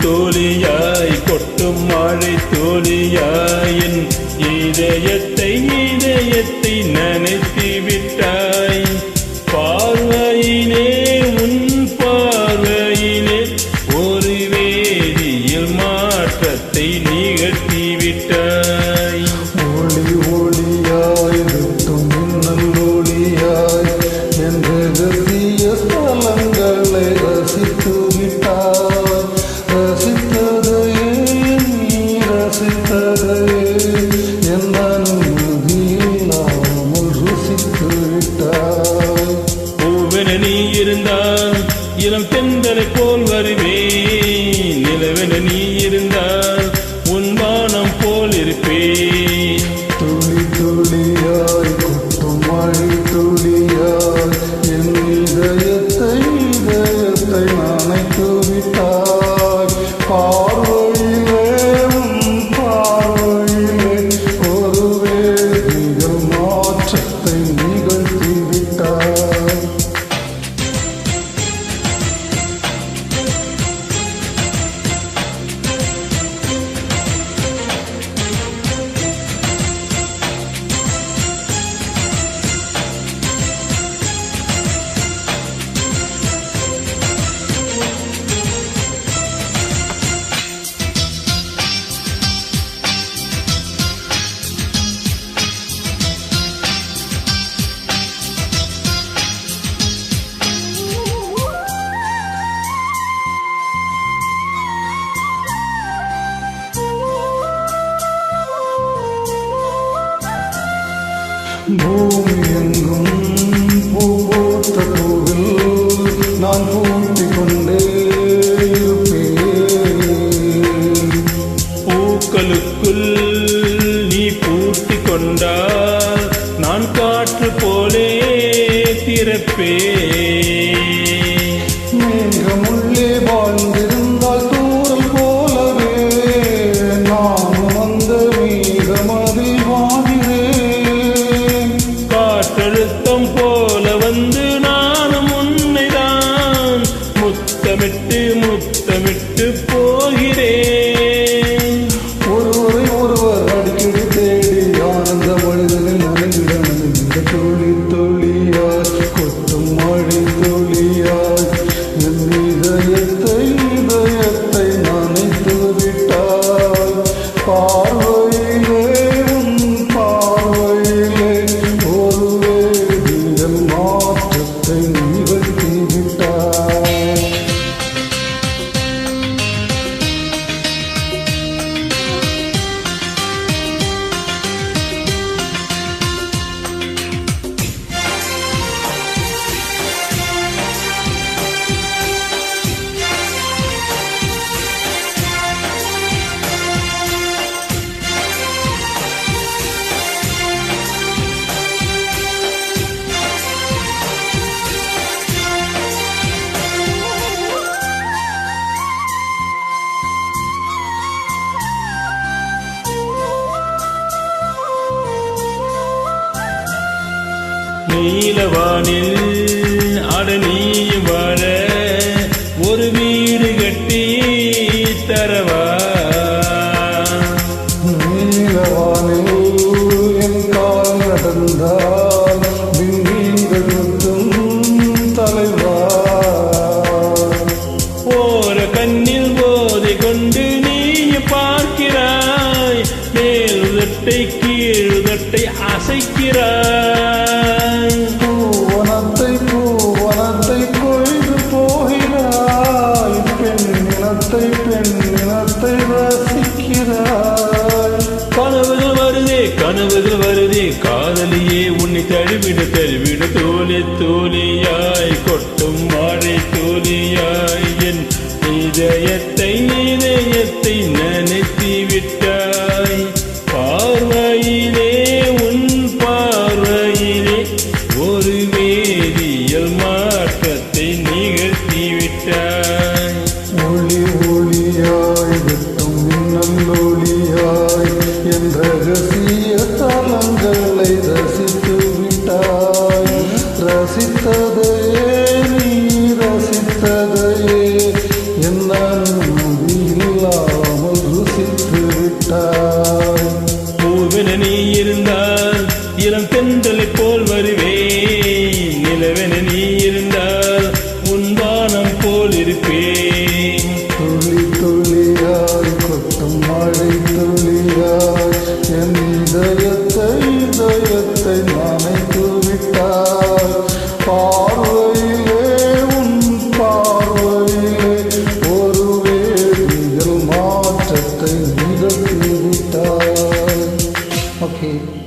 தோழியாய் கொட்டும் மழை தோழியாய் என் இதயத்தை நனைத்து விட்டாய். பார்வையிலே உன் பார்வையிலே ஒரு வேதியியல் மாற்றத்தை நிகழ்த்தி விட்டாய். ஒளி ஒளியாய் வெட்டும் மின்னல் ஒளியாய் என் ரகசிய ஸ்தலங்களை ரசித்து விட்டாய். ரசித்ததையே நீ ரசித்ததையே என் அனுமதியில்லாமல் ருசித்து விட்டாய். பூவென நீ இருந்தால் இளம் தென்றலை போல் வருவேன். நிலவென நீ இருந்தால் உன் வானம் போல் இருப்பேன். துளி துளியாய் கொட்டும் மழை துளியாய் என் இதயத்தை நனைத்து விட்டாய். பார்வையிலே உன் பார்வையிலே ஒரு வேதியியல் மாற்றத்தை நிகழ்த்தி விட்டாய். பூமி எங்கும் பூத்த பூவில் நான் பூட்டிக் கொண்டே இருப்பேன். பூக்களுக்குள் நீ பூட்டிக் கொண்டால் நான் காற்று போலே திறப்பேன். மேகமுள்ளே வாழ்ந்திருந்தால் தூரல் போலவே நானும் அந்த மேகமதில் வாழ்கிறேன். காற்றழுத்தம் போல வந்து நானும் உன்னைதான் முத்தமிட்டு முத்தமிட்டு போகிறேன். ஒருவரை ஒருவர் அடிக்கடி தேடி ஆனந்த மனிதனில் நனைந்திட துளி துளியாய் கொட்டும் மழை துளியாய் என் இதயத்தை நனைத்து விட்டாய். பார்வையிலே உன் பார்வையிலே ஒரு வேதியியல் மாற்றத்தை நிகழ்த்தி விட்டாய். நீலவானில் அடனி வாழ ஒரு வீடு கட்டி தரவா. நீலவானில் என் கால் நடந்தால் விண்மீன்கள் முத்தும் தலைவா. ஓர கண்ணில் போதை கொண்டு நீ பார்க்கிறாய். மேலுதட்டை கீழுதட்டை அசைக்கிறாய். பூவனத்தை கொய்து போகிறாய். பெண்ணினத்தை ரசிக்கிறாய். கனவுகள் வருதே காதலியே உன்னை தழுவிட தோழி தோழியாய் கொட்டும் மழை தோழியாய் என் இதயத்தை நனைத்து விட்டாய். பார்வையிலே உன் பார்வையிலே ஒரு வேதியியல் மாற்றத்தை நிகழ்த்தி விட்டாய். ஒளி ஒளியாய் வெட்டும் மின்னல் ஒளியாய் என் ரகசிய தலங்களை ரசித்து விட்டாய். ரசித்ததையே நீ ரசித்ததையே என்ன நீ